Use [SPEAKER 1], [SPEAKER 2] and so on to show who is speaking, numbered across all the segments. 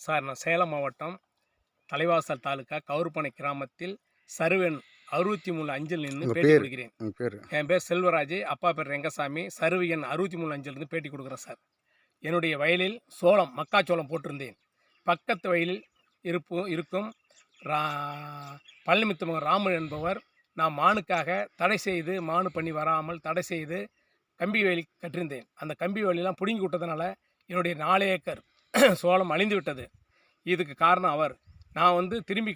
[SPEAKER 1] Sir நான் சேலம் மாவட்டம் தலைவாசல் தாலுக்கா கவுருப்பனை கிராமத்தில் சர்வெண் 63 அஞ்சில் நின்று பேட்டி கொடுக்கிறேன். என் பேர் செல்வராஜ், அப்பா பேர் ரெங்கசாமி. சர்வ எண் 63 அஞ்சிலிருந்து பேட்டி கொடுக்குறேன் சார். என்னுடைய வயலில் சோளம், மக்காச்சோளம் போட்டிருந்தேன். பக்கத்து வயலில் இருக்கும் பழனிமித்தமகன் ராமன் என்பவர் நான் மானுக்காக தடை செய்து, மானு பண்ணி வராமல் தடை செய்து கம்பி வேலி கட்டிருந்தேன். அந்த கம்பி வேலியெல்லாம் பிடுங்கி விட்டதுனால என்னுடைய 4 ஏக்கர் சோளம் அழிந்து விட்டது. இதுக்கு காரணம் அவர். நான் திரும்பி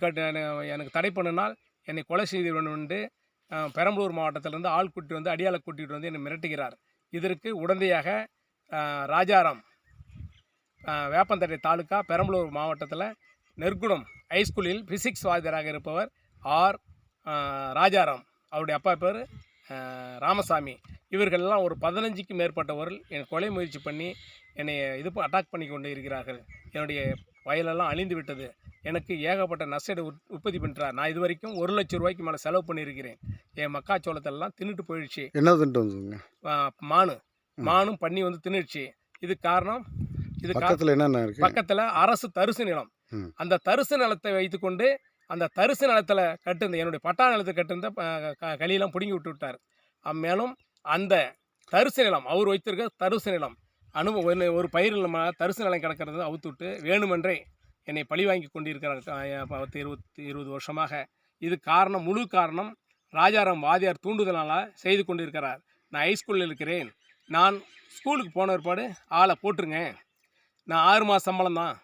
[SPEAKER 1] எனக்கு தடை பண்ணினால் என்னை கொலை செய்து வேண்டும் பெரம்பலூர் மாவட்டத்திலிருந்து ஆள் கூட்டிட்டு அடியாளை கூட்டிகிட்டு என்னை மிரட்டுகிறார். இதற்கு உடந்தையாக ராஜாராம், வேப்பந்தட்டை தாலுக்கா, பெரம்பலூர் மாவட்டத்தில் நெற்குடம் ஹைஸ்கூலில் பிசிக்ஸ் வாத்தியராக இருப்பவர் ஆர் ராஜாராம், அவருடைய அப்பா பேர் ராமசாமி. இவர்களெல்லாம் ஒரு 15க்கும் மேற்பட்டவர்கள் என்னை கொலை முயற்சி பண்ணி என்னை அட்டாக் பண்ணி கொண்டு இருக்கிறார்கள். என்னுடைய வயலெல்லாம் அழிந்து விட்டது. எனக்கு ஏகப்பட்ட நஷ்டத்தை உற்பத்தி பண்ணுறார். நான் இது வரைக்கும் 1 லட்சம் ரூபாய்க்கு மேலே செலவு பண்ணியிருக்கிறேன். என் மக்காச்சோளத்தெல்லாம் தின்னுட்டு போயிடுச்சு.
[SPEAKER 2] என்ன தின்ட்டு வந்துங்க?
[SPEAKER 1] மானும் பண்ணி தின்னுடுச்சு. இது காரணம்.
[SPEAKER 2] பக்கத்தில் என்னென்ன இருக்கு?
[SPEAKER 1] பக்கத்தில் அரசு தரிசு நிலம். அந்த தரிசு நிலத்தை வைத்துக்கொண்டு அந்த தரிசு நிலத்தில் கட்டுந்த என்னுடைய பட்டா நிலத்தை கட்டுந்த களியெல்லாம் பிடுங்கி விட்டார். மேலும் அந்த தரிசு நிலம், அவர் வைத்திருக்க தரிசு நிலம் ஒரு பயிர் நம்ம தரிசு நிலம் கிடக்கிறது அவுத்து விட்டு வேணுமென்றே என்னை பழி வாங்கி கொண்டிருக்கிறார் 20 வருஷமாக. இது காரணம், முழு காரணம் ராஜாராம் வாதியார் தூண்டுதலால் செய்து கொண்டிருக்கிறார். நான் ஹைஸ்கூலில் இருக்கிறேன். நான் ஸ்கூலுக்கு போன ஏற்பாடு ஆளை போட்டுருங்க. நான் 6 மாத சம்பளம் தான்.